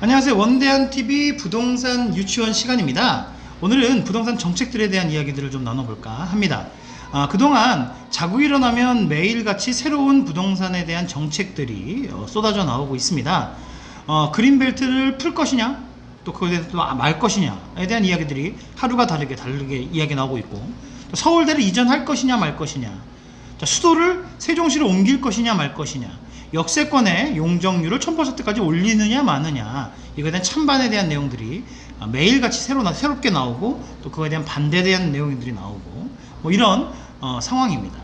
안녕하세요. 원대한TV 부동산 유치원 시간입니다. 오늘은 부동산 정책들에 대한 이야기들을 좀 나눠볼까 합니다. 그동안 자고 일어나면 매일같이 새로운 부동산에 대한 정책들이 쏟아져 나오고 있습니다. 그린벨트를 풀 것이냐, 또 그거에 대해서 말 것이냐에 대한 이야기들이 하루가 다르게 이야기 나오고 있고, 또 서울대를 이전할 것이냐 말 것이냐, 수도를 세종시로 옮길 것이냐 말 것이냐, 역세권의 용적률을 1000%까지 올리느냐 마느냐, 이거에 대한 찬반에 대한 내용들이 매일같이 새롭게 나오고, 또 그거에 대한 반대에 대한 내용들이 나오고, 뭐 이런 상황입니다.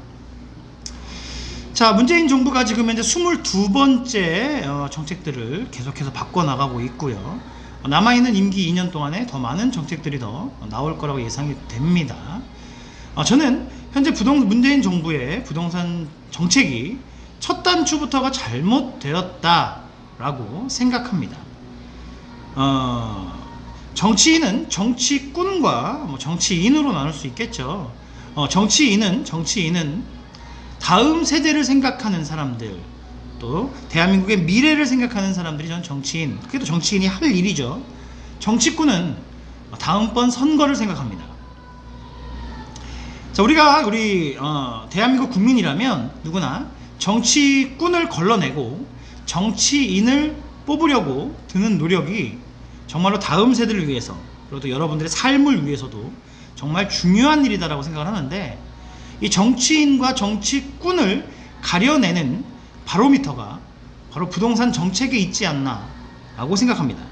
자, 문재인 정부가 지금 현재 22번째 정책들을 계속해서 바꿔나가고 있고요. 남아있는 임기 2년 동안에 더 많은 정책들이 더 나올 거라고 예상이 됩니다. 저는 현재 문재인 정부의 부동산 정책이 첫 단추부터가 잘못되었다라고 생각합니다. 정치인은 정치꾼과 정치인으로 나눌 수 있겠죠. 정치인은 다음 세대를 생각하는 사람들, 또 대한민국의 미래를 생각하는 사람들이 전 정치인, 그게 또 정치인이 할 일이죠. 정치꾼은 다음번 선거를 생각합니다. 자, 우리 대한민국 국민이라면 누구나 정치꾼을 걸러내고 정치인을 뽑으려고 드는 노력이 정말로 다음 세대를 위해서, 그리고 또 여러분들의 삶을 위해서도 정말 중요한 일이다라고 생각을 하는데, 이 정치인과 정치꾼을 가려내는 바로미터가 바로 부동산 정책에 있지 않나 라고 생각합니다.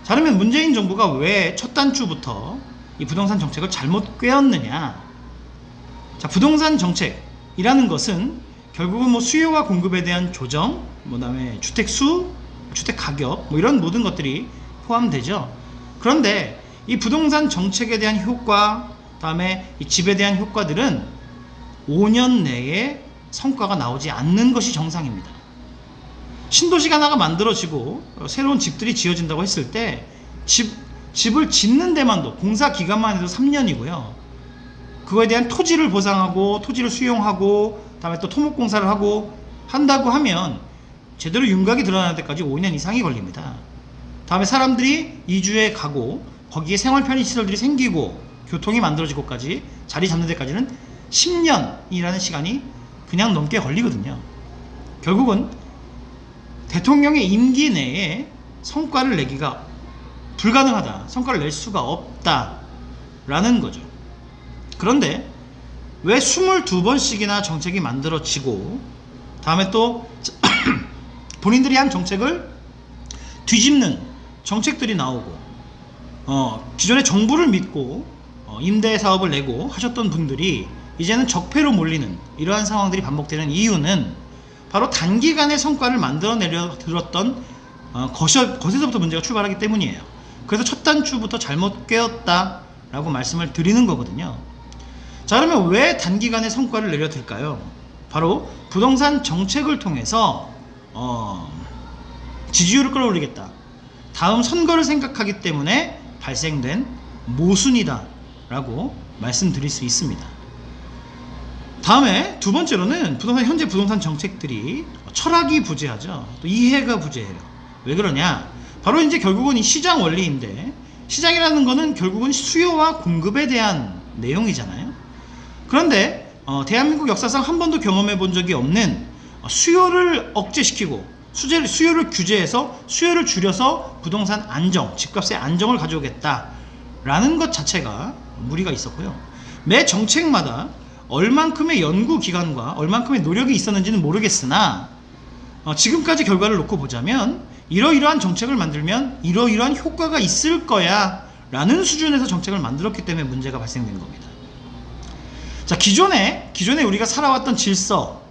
자, 그러면 문재인 정부가 왜 첫 단추부터 이 부동산 정책을 잘못 꿰었느냐. 자, 부동산 정책이라는 것은 결국은 수요와 공급에 대한 조정, 그다음에 주택 수, 주택 가격, 이런 모든 것들이 포함되죠. 그런데 이 부동산 정책에 대한 효과, 다음에 이 집에 대한 효과들은 5년 내에 성과가 나오지 않는 것이 정상입니다. 신도시가 하나가 만들어지고 새로운 집들이 지어진다고 했을 때 집을 짓는 데만도 공사 기간만 해도 3년이고요. 그거에 대한 토지를 보상하고 토지를 수용하고, 다음에 또 토목공사를 한다고 하면 제대로 윤곽이 드러나는 데까지 5년 이상이 걸립니다. 다음에 사람들이 이주해 가고 거기에 생활 편의시설들이 생기고 교통이 만들어지고까지 자리 잡는 데까지는 10년이라는 시간이 그냥 넘게 걸리거든요. 결국은 대통령의 임기 내에 성과를 내기가 불가능하다, 성과를 낼 수가 없다라는 거죠. 그런데 왜 22번씩이나 정책이 만들어지고, 다음에 또 본인들이 한 정책을 뒤집는 정책들이 나오고, 기존의 정부를 믿고 임대사업을 내고 하셨던 분들이 이제는 적폐로 몰리는 이러한 상황들이 반복되는 이유는 바로 단기간의 성과를 만들어내려 들었던 것에서부터 문제가 출발하기 때문이에요. 그래서 첫 단추부터 잘못 꿰었다 라고 말씀을 드리는 거거든요. 자, 그러면 왜 단기간에 성과를 내려들까요? 바로 부동산 정책을 통해서 지지율을 끌어올리겠다, 다음 선거를 생각하기 때문에 발생된 모순이다 라고 말씀드릴 수 있습니다. 다음에 두 번째로는 현재 부동산 정책들이 철학이 부재하죠. 또 이해가 부재해요. 왜 그러냐? 바로 이제 결국은 이 시장 원리인데, 시장이라는 거는 결국은 수요와 공급에 대한 내용이잖아요. 그런데 대한민국 역사상 한 번도 경험해 본 적이 없는 수요를 억제시키고 수요를 규제해서 수요를 줄여서 부동산 안정, 집값의 안정을 가져오겠다라는 것 자체가 무리가 있었고요. 매 정책마다 얼만큼의 연구기간과 얼만큼의 노력이 있었는지는 모르겠으나 지금까지 결과를 놓고 보자면 이러이러한 정책을 만들면 이러이러한 효과가 있을 거야 라는 수준에서 정책을 만들었기 때문에 문제가 발생된 겁니다. 자, 기존에 우리가 살아왔던 질서,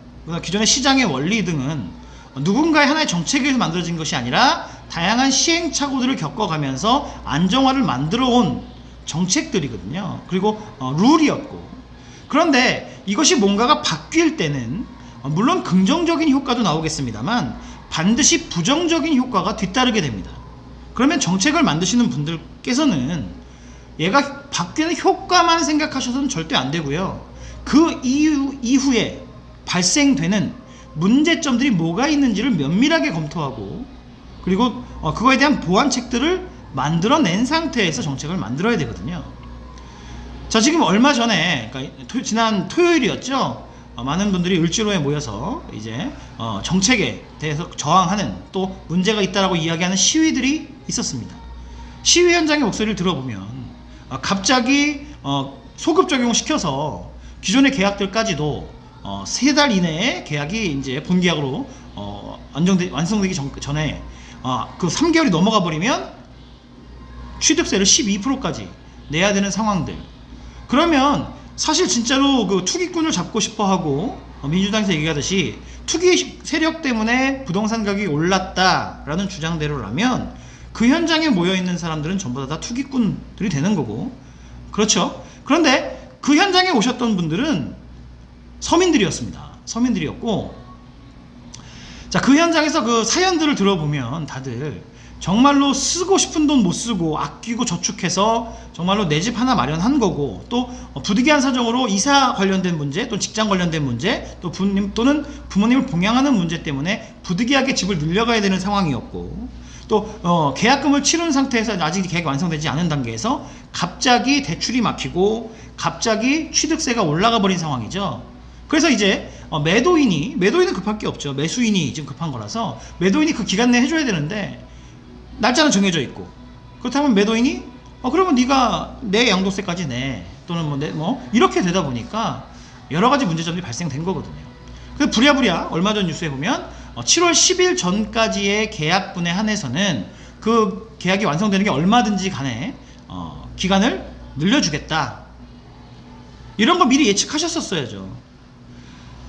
기존의 시장의 원리 등은 누군가의 하나의 정책에 의해서 만들어진 것이 아니라 다양한 시행착오들을 겪어가면서 안정화를 만들어 온 정책들이거든요. 그리고 룰이었고, 그런데 이것이 뭔가가 바뀔 때는 물론 긍정적인 효과도 나오겠습니다만 반드시 부정적인 효과가 뒤따르게 됩니다. 그러면 정책을 만드시는 분들께서는 얘가 바뀌는 효과만 생각하셔서는 절대 안 되고요. 그 이후에 발생되는 문제점들이 뭐가 있는지를 면밀하게 검토하고 그리고 그거에 대한 보완책들을 만들어낸 상태에서 정책을 만들어야 되거든요. 자, 지금 얼마 전에, 그러니까 지난 토요일이었죠. 많은 분들이 을지로에 모여서 이제 정책에 대해서 저항하는, 또 문제가 있다라고 이야기하는 시위들이 있었습니다. 시위 현장의 목소리를 들어보면 갑자기 소급 적용시켜서 기존의 계약들까지도 3달 이내에 계약이 이제 본계약으로 완성되기 전에 그 3개월이 넘어가 버리면 취득세를 12%까지 내야 되는 상황들. 그러면 사실 진짜로 그 투기꾼을 잡고 싶어 하고 민주당에서 얘기하듯이 투기 세력 때문에 부동산 가격이 올랐다라는 주장대로라면 그 현장에 모여있는 사람들은 전부 다 투기꾼들이 되는 거고, 그렇죠? 그런데 그 현장에 오셨던 분들은 서민들이었습니다. 서민들이었고, 자, 그 현장에서 그 사연들을 들어보면 다들 정말로 쓰고 싶은 돈 못 쓰고 아끼고 저축해서 정말로 내 집 하나 마련한 거고, 또 부득이한 사정으로 이사 관련된 문제, 또 직장 관련된 문제, 또 또는 부모님을 봉양하는 문제 때문에 부득이하게 집을 늘려가야 되는 상황이었고, 또 계약금을 치른 상태에서 아직 계약이 완성되지 않은 단계에서 갑자기 대출이 막히고 갑자기 취득세가 올라가 버린 상황이죠. 그래서 이제 매도인은 급할 게 없죠. 매수인이 지금 급한 거라서 매도인이 그 기간 내에 해줘야 되는데 날짜는 정해져 있고, 그렇다면 매도인이 그러면 네가 내 양도세까지 내, 또는 이렇게 되다 보니까 여러 가지 문제점이 발생된 거거든요. 그래서 부랴부랴 얼마 전 뉴스에 보면 7월 10일 전까지의 계약분에 한해서는 그 계약이 완성되는 게 얼마든지 간에 기간을 늘려주겠다, 이런 거 미리 예측하셨었어야죠.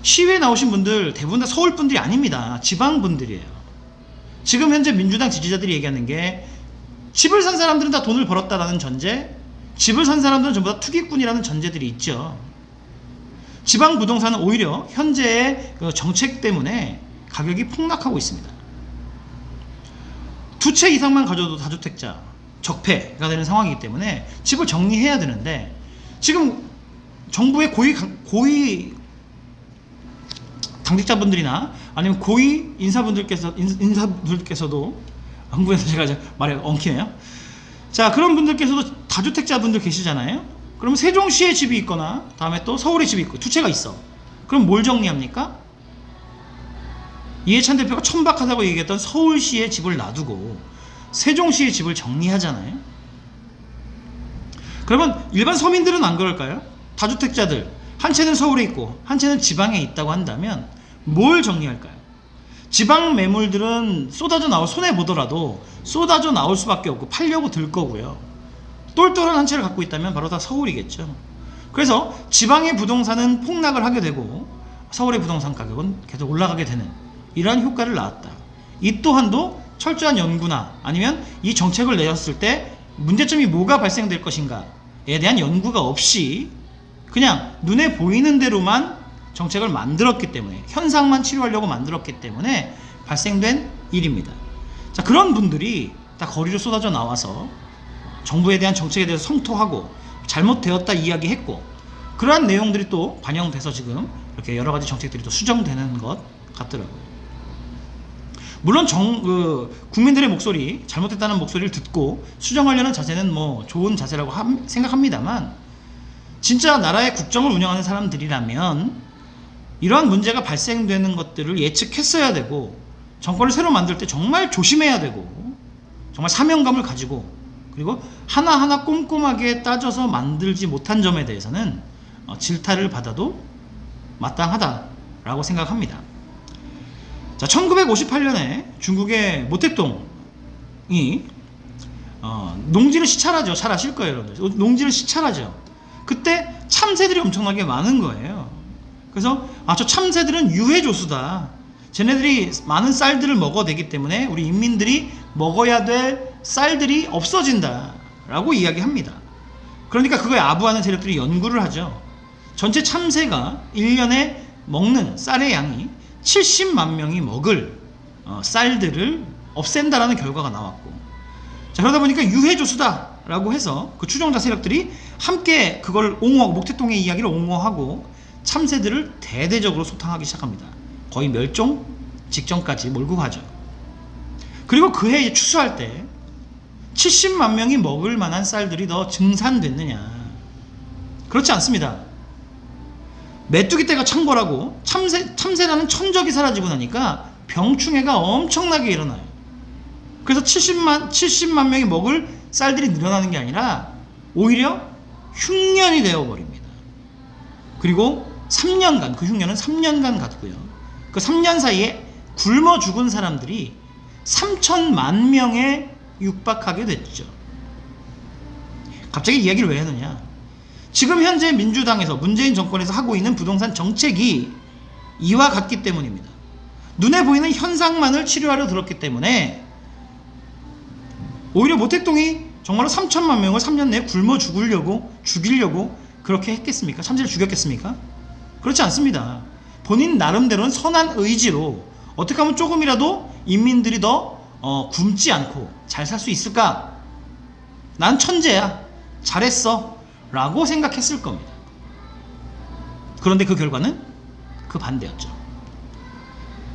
시위에 나오신 분들 대부분 다 서울 분들이 아닙니다. 지방 분들이에요. 지금 현재 민주당 지지자들이 얘기하는 게 집을 산 사람들은 다 돈을 벌었다라는 전제, 집을 산 사람들은 전부 다 투기꾼이라는 전제들이 있죠. 지방 부동산은 오히려 현재의 정책 때문에 가격이 폭락하고 있습니다. 2채 이상만 가져도 다주택자 적폐가 되는 상황이기 때문에 집을 정리해야 되는데, 지금 정부의 고위 당직자분들이나 아니면 고위 인사분들께서도, 한국에서 제가 말에 엉키네요. 자, 그런 분들께서도 다주택자분들 계시잖아요. 그러면 세종시에 집이 있거나 다음에 또 서울에 집이 있고 2채가 있어. 그럼 뭘 정리합니까? 이해찬 대표가 천박하다고 얘기했던 서울시에 집을 놔두고 세종시에 집을 정리하잖아요. 그러면 일반 서민들은 안 그럴까요? 다주택자들 한 채는 서울에 있고 한 채는 지방에 있다고 한다면 뭘 정리할까요? 지방 매물들은 쏟아져 나올, 손해 보더라도 쏟아져 나올 수밖에 없고 팔려고 들 거고요. 똘똘한 한 채를 갖고 있다면 바로 다 서울이겠죠. 그래서 지방의 부동산은 폭락을 하게 되고 서울의 부동산 가격은 계속 올라가게 되는 이러한 효과를 낳았다. 이 또한도 철저한 연구나 아니면 이 정책을 내었을 때 문제점이 뭐가 발생될 것인가에 대한 연구가 없이 그냥 눈에 보이는 대로만 정책을 만들었기 때문에, 현상만 치료하려고 만들었기 때문에 발생된 일입니다. 자, 그런 분들이 다 거리로 쏟아져 나와서 정부에 대한 정책에 대해서 성토하고 잘못되었다 이야기했고, 그러한 내용들이 또 반영돼서 지금 이렇게 여러 가지 정책들이 또 수정되는 것 같더라고요. 물론 국민들의 목소리, 잘못됐다는 목소리를 듣고 수정하려는 자세는 좋은 자세라고 생각합니다만, 진짜 나라의 국정을 운영하는 사람들이라면 이러한 문제가 발생되는 것들을 예측했어야 되고, 정권을 새로 만들 때 정말 조심해야 되고, 정말 사명감을 가지고, 그리고 하나하나 꼼꼼하게 따져서 만들지 못한 점에 대해서는 질타를 받아도 마땅하다라고 생각합니다. 자, 1958년에 중국의 모택동이 농지를 시찰하죠. 잘 아실 거예요, 여러분들. 농지를 시찰하죠. 그때 참새들이 엄청나게 많은 거예요. 그래서 저 참새들은 유해조수다. 쟤네들이 많은 쌀들을 먹어대기 때문에 우리 인민들이 먹어야 될 쌀들이 없어진다 라고 이야기합니다. 그러니까 그거에 아부하는 세력들이 연구를 하죠. 전체 참새가 1년에 먹는 쌀의 양이 70만 명이 먹을 쌀들을 없앤다라는 결과가 나왔고, 자, 그러다 보니까 유해조수다 라고 해서 그 추종자 세력들이 함께 그걸 옹호하고, 목택동의 이야기를 옹호하고 참새들을 대대적으로 소탕하기 시작합니다. 거의 멸종 직전까지 몰고 가죠. 그리고 그해 이제 추수할 때 70만 명이 먹을 만한 쌀들이 더 증산됐느냐? 그렇지 않습니다. 메뚜기 떼가 창궐하고 참새라는 천적이 사라지고 나니까 병충해가 엄청나게 일어나요. 그래서 70만 명이 먹을 쌀들이 늘어나는 게 아니라 오히려 흉년이 되어버립니다. 그리고 3년간, 그 흉년은 3년간 갔고요. 그 3년 사이에 굶어 죽은 사람들이 3천만 명에 육박하게 됐죠. 갑자기 이야기를 왜 하느냐? 지금 현재 민주당에서, 문재인 정권에서 하고 있는 부동산 정책이 이와 같기 때문입니다. 눈에 보이는 현상만을 치료하려 들었기 때문에 오히려 모택동이 정말로 3천만 명을 3년 내에 굶어 죽이려고 그렇게 했겠습니까? 참새를 죽였겠습니까? 그렇지 않습니다. 본인 나름대로는 선한 의지로 어떻게 하면 조금이라도 인민들이 더 굶지 않고 잘 살 수 있을까? 난 천재야, 잘했어 라고 생각했을 겁니다. 그런데 그 결과는 그 반대였죠.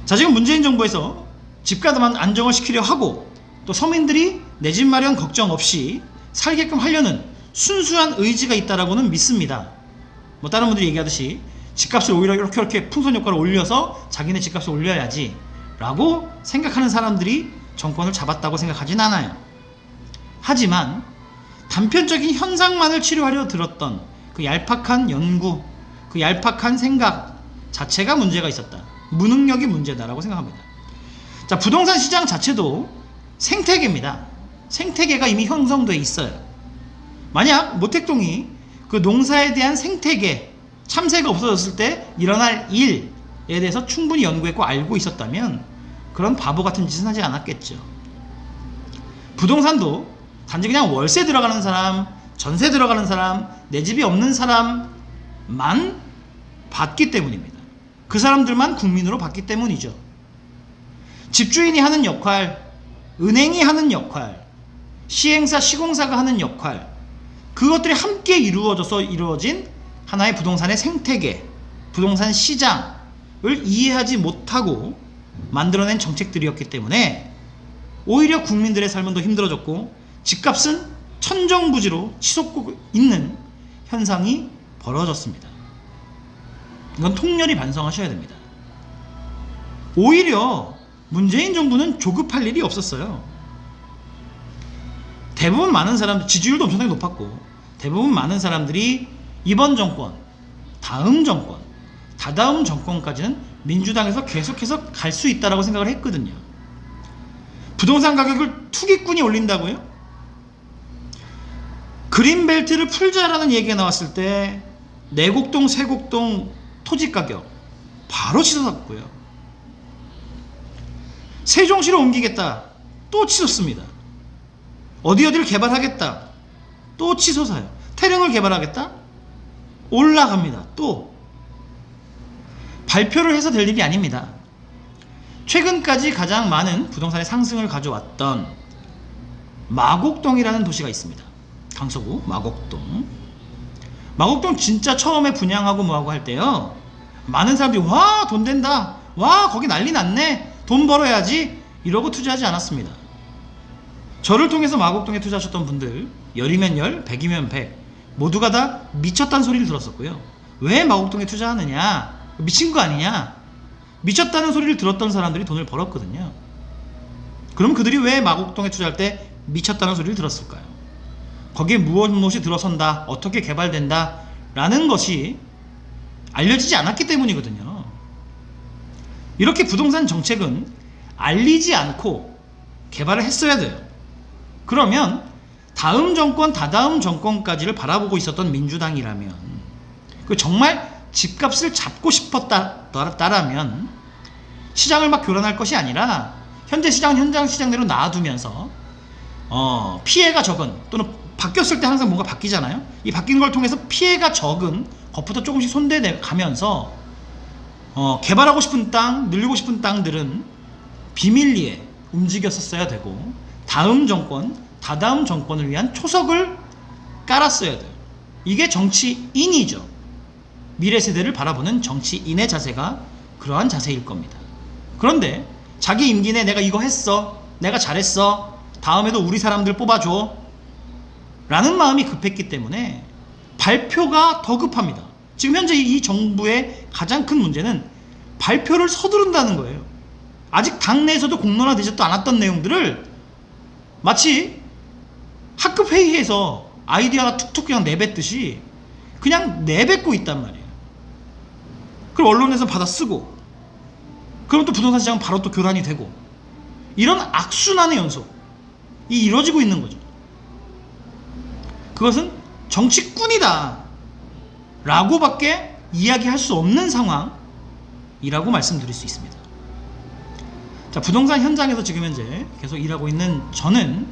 자, 지금 문재인 정부에서 집값만 안정을 시키려 하고 또 서민들이 내 집 마련 걱정 없이 살게끔 하려는 순수한 의지가 있다라고는 믿습니다. 뭐 다른 분들이 얘기하듯이 집값을 오히려 이렇게 풍선 효과를 올려서 자기네 집값을 올려야지 라고 생각하는 사람들이 정권을 잡았다고 생각하진 않아요. 하지만 단편적인 현상만을 치료하려 들었던 그 얄팍한 연구, 그 얄팍한 생각 자체가 문제가 있었다. 무능력이 문제다라고 생각합니다. 자, 부동산 시장 자체도 생태계입니다. 생태계가 이미 형성되어 있어요. 만약 모택동이 그 농사에 대한 생태계, 참새가 없어졌을 때 일어날 일에 대해서 충분히 연구했고 알고 있었다면 그런 바보 같은 짓은 하지 않았겠죠. 부동산도 단지 그냥 월세 들어가는 사람, 전세 들어가는 사람, 내 집이 없는 사람만 받기 때문입니다. 그 사람들만 국민으로 받기 때문이죠. 집주인이 하는 역할, 은행이 하는 역할, 시행사, 시공사가 하는 역할, 그것들이 함께 이루어진 하나의 부동산의 생태계, 부동산 시장을 이해하지 못하고 만들어낸 정책들이었기 때문에 오히려 국민들의 삶은 더 힘들어졌고 집값은 천정부지로 치솟고 있는 현상이 벌어졌습니다. 이건 통렬히 반성하셔야 됩니다. 오히려 문재인 정부는 조급할 일이 없었어요. 대부분 많은 사람들, 지지율도 엄청나게 높았고 대부분 많은 사람들이 이번 정권, 다음 정권, 다다음 정권까지는 민주당에서 계속해서 갈 수 있다라고 생각을 했거든요. 부동산 가격을 투기꾼이 올린다고요? 그린벨트를 풀자라는 얘기가 나왔을 때 내곡동, 세곡동 토지 가격 바로 치솟았고요. 세종시로 옮기겠다, 또 치솟습니다. 어디를 개발하겠다, 또 치솟아요. 태릉을 개발하겠다, 올라갑니다. 또 발표를 해서 될 일이 아닙니다. 최근까지 가장 많은 부동산의 상승을 가져왔던 마곡동이라는 도시가 있습니다. 강서구 마곡동. 마곡동 진짜 처음에 분양하고 뭐하고 할 때요, 많은 사람들이 와 돈 된다, 와 거기 난리 났네, 돈 벌어야지 이러고 투자하지 않았습니다. 저를 통해서 마곡동에 투자하셨던 분들 10이면 10, 100이면 100 모두가 다 미쳤다는 소리를 들었었고요. 왜 마곡동에 투자하느냐, 미친 거 아니냐, 미쳤다는 소리를 들었던 사람들이 돈을 벌었거든요. 그럼 그들이 왜 마곡동에 투자할 때 미쳤다는 소리를 들었을까요? 거기에 무엇이 들어선다, 어떻게 개발된다 라는 것이 알려지지 않았기 때문이거든요. 이렇게 부동산 정책은 알리지 않고 개발을 했어야 돼요. 그러면 다음 정권, 다다음 정권까지를 바라보고 있었던 민주당이라면, 정말 집값을 잡고 싶었다라면 시장을 막 교란할 것이 아니라 현재 시장은 현장 시장대로 놔두면서 피해가 적은, 또는 바뀌었을 때 항상 뭔가 바뀌잖아요. 이 바뀌는 걸 통해서 피해가 적은 것부터 조금씩 손대가면서 개발하고 싶은 땅, 늘리고 싶은 땅들은 비밀리에 움직였었어야 되고 다음 정권, 다다음 정권을 위한 초석을 깔았어야 돼요. 이게 정치인이죠. 미래 세대를 바라보는 정치인의 자세가 그러한 자세일 겁니다. 그런데 자기 임기 내 내가 이거 했어 내가 잘했어. 다음에도 우리 사람들 뽑아줘. 라는 마음이 급했기 때문에 발표가 더 급합니다. 지금 현재 이 정부의 가장 큰 문제는 발표를 서두른다는 거예요. 아직 당내에서도 공론화되지도 않았던 내용들을 마치 학급 회의에서 아이디어 하나 툭툭 그냥 내뱉듯이 그냥 내뱉고 있단 말이에요. 그럼 언론에서 받아 쓰고, 그럼 또 부동산 시장은 바로 또 교란이 되고, 이런 악순환의 연속이 이루어지고 있는 거죠. 그것은 정치꾼이다 라고밖에 이야기할 수 없는 상황이라고 말씀드릴 수 있습니다. 자, 부동산 현장에서 지금 현재 계속 일하고 있는 저는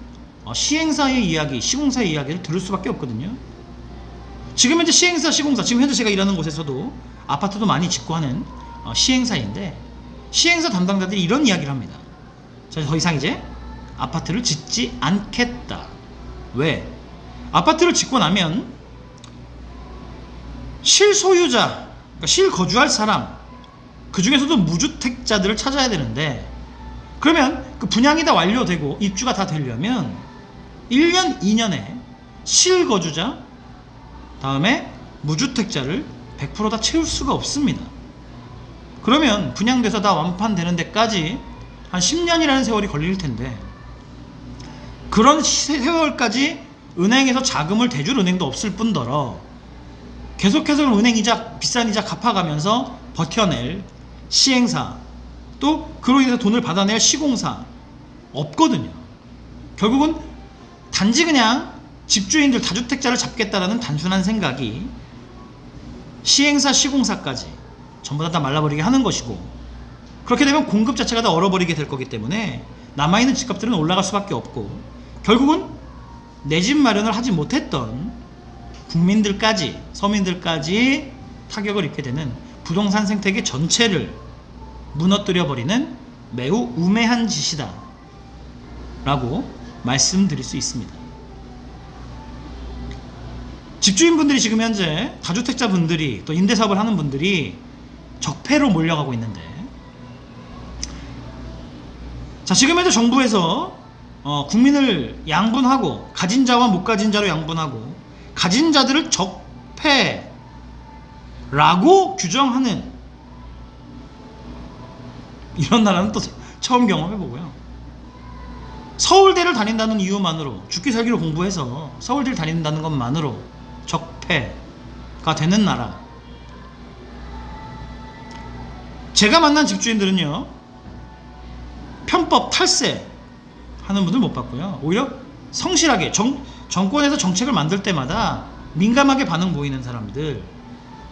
시행사의 이야기, 시공사의 이야기를 들을 수밖에 없거든요. 지금 현재 시행사, 시공사, 지금 현재 제가 일하는 곳에서도 아파트도 많이 짓고 하는 시행사인데, 시행사 담당자들이 이런 이야기를 합니다. 자, 더 이상 이제 아파트를 짓지 않겠다. 왜? 아파트를 짓고 나면 실소유자, 그러니까 실거주할 사람, 그 중에서도 무주택자들을 찾아야 되는데, 그러면 그 분양이 다 완료되고 입주가 다 되려면 1년, 2년에 실거주자, 다음에 무주택자를 100% 다 채울 수가 없습니다. 그러면 분양돼서 다 완판되는 데까지 한 10년이라는 세월이 걸릴 텐데, 그런 세월까지 은행에서 자금을 대줄 은행도 없을 뿐더러 계속해서 은행 이자, 비싼 이자 갚아가면서 버텨낼 시행사, 또 그로 인해서 돈을 받아낼 시공사 없거든요. 결국은 단지 그냥 집주인들, 다주택자를 잡겠다라는 단순한 생각이 시행사, 시공사까지 전부 다 말라버리게 하는 것이고, 그렇게 되면 공급 자체가 다 얼어버리게 될 거기 때문에 남아있는 집값들은 올라갈 수밖에 없고, 결국은 내 집 마련을 하지 못했던 국민들까지, 서민들까지 타격을 입게 되는 부동산 생태계 전체를 무너뜨려 버리는 매우 우매한 짓이다 라고 말씀드릴 수 있습니다. 집주인분들이 지금 현재, 다주택자분들이, 또 임대사업을 하는 분들이 적폐로 몰려가고 있는데, 자, 지금 현재 정부에서 국민을 양분하고, 가진 자와 못 가진 자로 양분하고, 가진 자들을 적폐라고 규정하는 이런 나라는 또 처음 경험해보고요. 서울대를 다닌다는 이유만으로, 죽기 살기로 공부해서 서울대를 다닌다는 것만으로 적폐가 되는 나라. 제가 만난 집주인들은요, 편법 탈세 하는 분들 못 봤고요. 오히려 성실하게 정권에서 정책을 만들 때마다 민감하게 반응 보이는 사람들,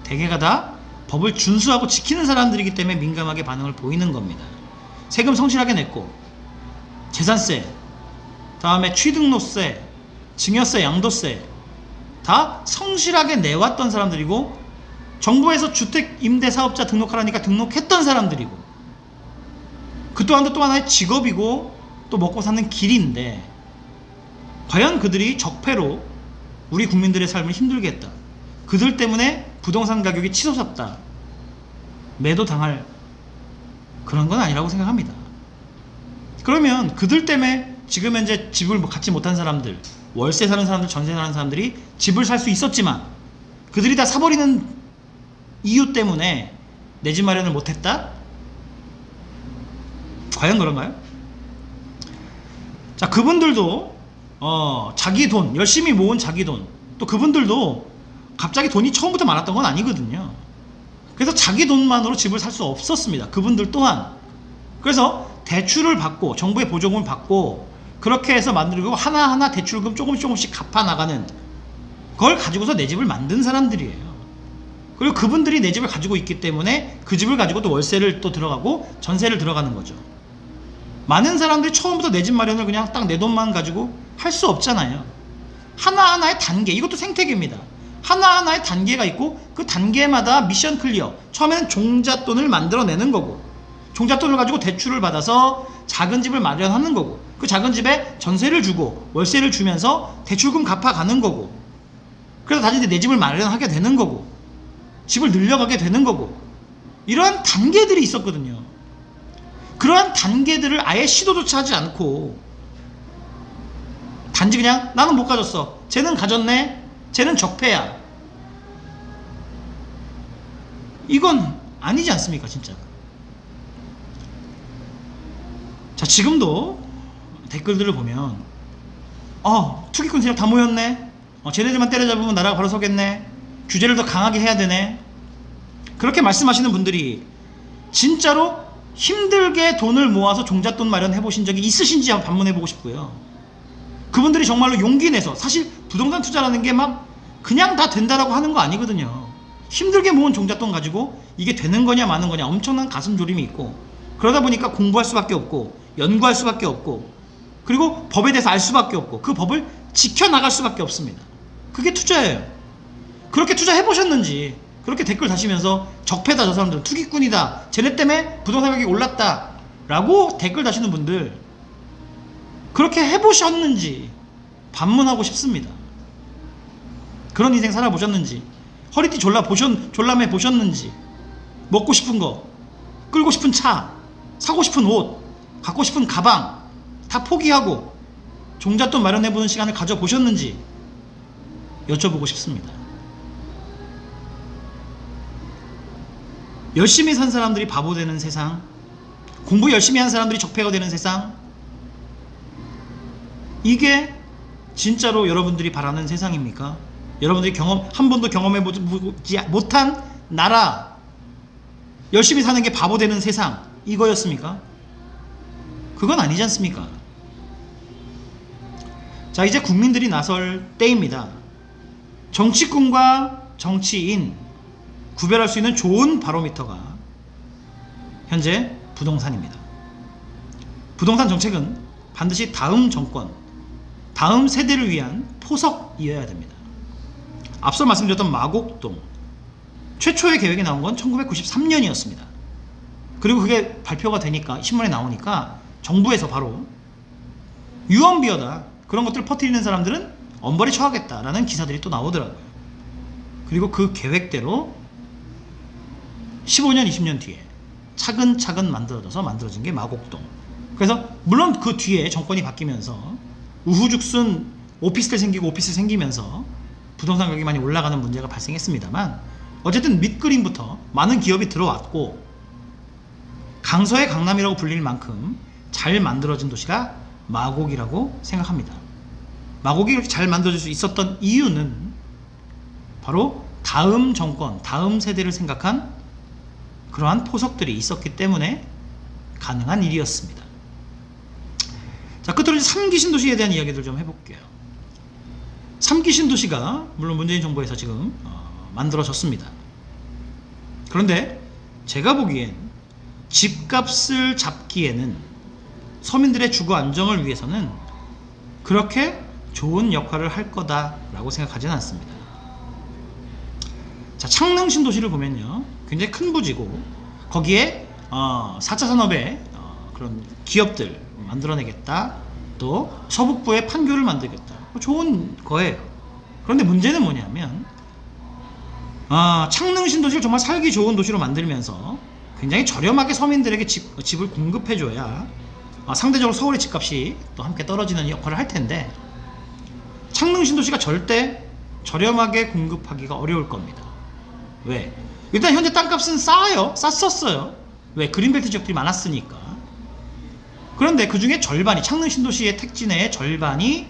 대개가 다 법을 준수하고 지키는 사람들이기 때문에 민감하게 반응을 보이는 겁니다. 세금 성실하게 냈고, 재산세, 다음에 취등록세, 증여세, 양도세 다 성실하게 내왔던 사람들이고, 정부에서 주택 임대사업자 등록하라니까 등록했던 사람들이고, 그 또한도 또 하나의 직업이고 또 먹고 사는 길인데, 과연 그들이 적폐로 우리 국민들의 삶을 힘들게 했다, 그들 때문에 부동산 가격이 치솟았다, 매도당할 그런 건 아니라고 생각합니다. 그러면 그들 때문에 지금 현재 집을 갖지 못한 사람들, 월세 사는 사람들, 전세 사는 사람들이 집을 살 수 있었지만 그들이 다 사버리는 이유 때문에 내 집 마련을 못했다? 과연 그런가요? 자, 그분들도 자기 돈, 열심히 모은 자기 돈, 또 그분들도 갑자기 돈이 처음부터 많았던 건 아니거든요. 그래서 자기 돈만으로 집을 살 수 없었습니다. 그분들 또한. 그래서 대출을 받고, 정부의 보조금을 받고, 그렇게 해서 만들고 하나하나 대출금 조금씩 갚아 나가는 그걸 가지고서 내 집을 만든 사람들이에요. 그리고 그분들이 내 집을 가지고 있기 때문에 그 집을 가지고 또 월세를 또 들어가고 전세를 들어가는 거죠. 많은 사람들이 처음부터 내 집 마련을 그냥 딱 내 돈만 가지고 할 수 없잖아요. 하나하나의 단계, 이것도 생태계입니다. 하나하나의 단계가 있고, 그 단계마다 미션 클리어, 처음에는 종잣돈을 만들어내는 거고, 종잣돈을 가지고 대출을 받아서 작은 집을 마련하는 거고, 그 작은 집에 전세를 주고 월세를 주면서 대출금 갚아가는 거고, 그래서 다시 내 집을 마련하게 되는 거고, 집을 늘려가게 되는 거고, 이러한 단계들이 있었거든요. 그러한 단계들을 아예 시도조차 하지 않고 단지 그냥 나는 못 가졌어, 쟤는 가졌네, 쟤는 적폐야, 이건 아니지 않습니까 진짜. 자, 지금도 댓글들을 보면 투기꾼 세력 다 모였네, 쟤네들만 때려잡으면 나라가 바로 서겠네, 규제를 더 강하게 해야 되네, 그렇게 말씀하시는 분들이 진짜로 힘들게 돈을 모아서 종잣돈 마련해 보신 적이 있으신지 한번 반문해 보고 싶고요. 그분들이 정말로 용기 내서, 사실 부동산 투자라는 게 막 그냥 다 된다라고 하는 거 아니거든요. 힘들게 모은 종잣돈 가지고 이게 되는 거냐 마는 거냐 엄청난 가슴 졸임이 있고, 그러다 보니까 공부할 수밖에 없고 연구할 수밖에 없고, 그리고 법에 대해서 알 수밖에 없고, 그 법을 지켜나갈 수밖에 없습니다. 그게 투자예요. 그렇게 투자해 보셨는지, 그렇게 댓글 다시면서 적폐다, 저 사람들은 투기꾼이다, 쟤네 때문에 부동산 가격이 올랐다 라고 댓글 다시는 분들, 그렇게 해보셨는지 반문하고 싶습니다. 그런 인생 살아보셨는지, 허리띠 졸라매 보셨는지, 먹고 싶은 거, 끌고 싶은 차, 사고 싶은 옷, 갖고 싶은 가방 다 포기하고 종잣돈 마련해보는 시간을 가져보셨는지 여쭤보고 싶습니다. 열심히 산 사람들이 바보 되는 세상, 공부 열심히 한 사람들이 적폐가 되는 세상, 이게 진짜로 여러분들이 바라는 세상입니까? 여러분들이 한 번도 경험해보지 못한 나라, 열심히 사는 게 바보 되는 세상, 이거였습니까? 그건 아니지 않습니까? 자, 이제 국민들이 나설 때입니다. 정치꾼과 정치인 구별할 수 있는 좋은 바로미터가 현재 부동산입니다. 부동산 정책은 반드시 다음 정권, 다음 세대를 위한 포석이어야 됩니다. 앞서 말씀드렸던 마곡동, 최초의 계획이 나온 건 1993년이었습니다. 그리고 그게 발표가 되니까, 신문에 나오니까 정부에서 바로 유언비어다, 그런 것들을 퍼뜨리는 사람들은 엄벌에 처하겠다라는 기사들이 또 나오더라고요. 그리고 그 계획대로 15년, 20년 뒤에 차근차근 만들어진 게 마곡동. 그래서 물론 그 뒤에 정권이 바뀌면서 우후죽순 오피스텔 생기면서 부동산 가격이 많이 올라가는 문제가 발생했습니다만, 어쨌든 밑그림부터 많은 기업이 들어왔고 강서의 강남이라고 불릴 만큼 잘 만들어진 도시가 마곡이라고 생각합니다. 마곡이 이렇게 잘 만들어질 수 있었던 이유는 바로 다음 정권, 다음 세대를 생각한 그러한 포석들이 있었기 때문에 가능한 일이었습니다. 자, 끝으로 이제 3기 신도시에 대한 이야기를 좀 해볼게요. 3기 신도시가 물론 문재인 정부에서 지금 만들어졌습니다. 그런데 제가 보기엔 집값을 잡기에는, 서민들의 주거 안정을 위해서는 그렇게 좋은 역할을 할 거다라고 생각하지는 않습니다. 자, 창릉 신도시를 보면요, 굉장히 큰 부지고 거기에 4차 산업의 그런 기업들 만들어내겠다, 또 서북부에 판교를 만들겠다, 좋은 거예요. 그런데 문제는 뭐냐면 창릉 신도시를 정말 살기 좋은 도시로 만들면서 굉장히 저렴하게 서민들에게 집을 공급해줘야 상대적으로 서울의 집값이 또 함께 떨어지는 역할을 할 텐데, 창릉 신도시가 절대 저렴하게 공급하기가 어려울 겁니다. 왜? 일단 현재 땅값은 쌌었어요. 왜? 그린벨트 지역들이 많았으니까. 그런데 그 중에 절반이, 창릉 신도시의 택지 내의 절반이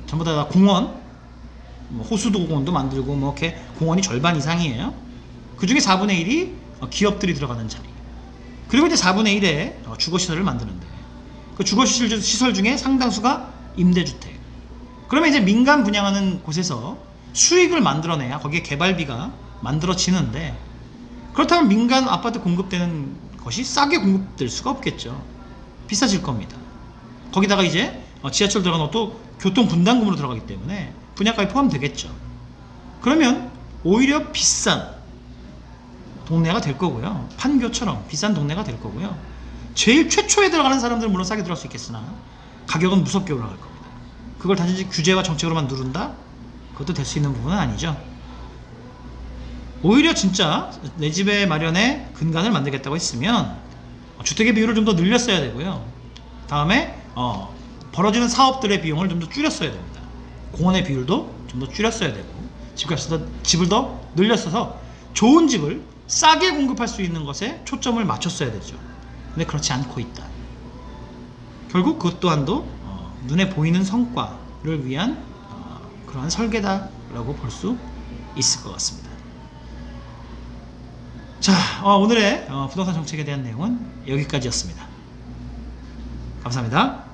전부 다 공원, 호수도 공원도 만들고 이렇게 공원이 절반 이상이에요. 그 중에 4분의 1이 기업들이 들어가는 자리. 그리고 이제 4분의 1의 주거시설을 만드는데, 그 주거시설 중에 상당수가 임대주택. 그러면 이제 민간 분양하는 곳에서 수익을 만들어내야 거기에 개발비가 만들어지는데, 그렇다면 민간 아파트 공급되는 것이 싸게 공급될 수가 없겠죠. 비싸질 겁니다. 거기다가 이제 지하철 들어가는 것도 교통분담금으로 들어가기 때문에 분양가에 포함되겠죠. 그러면 오히려 비싼 동네가 될 거고요. 판교처럼 비싼 동네가 될 거고요. 제일 최초에 들어가는 사람들은 물론 싸게 들어갈 수 있겠으나 가격은 무섭게 올라갈 겁니다. 그걸 단지 규제와 정책으로만 누른다? 그것도 될 수 있는 부분은 아니죠. 오히려 진짜 내 집의 마련에 근간을 만들겠다고 했으면 주택의 비율을 좀 더 늘렸어야 되고요. 다음에 벌어지는 사업들의 비용을 좀 더 줄였어야 됩니다. 공원의 비율도 좀 더 줄였어야 되고 집을 더 늘렸어서 좋은 집을 싸게 공급할 수 있는 것에 초점을 맞췄어야 되죠. 근데 그렇지 않고 있다. 결국 그것 또한도 눈에 보이는 성과를 위한 그러한 설계다라고 볼 수 있을 것 같습니다. 자, 오늘의 부동산 정책에 대한 내용은 여기까지였습니다. 감사합니다.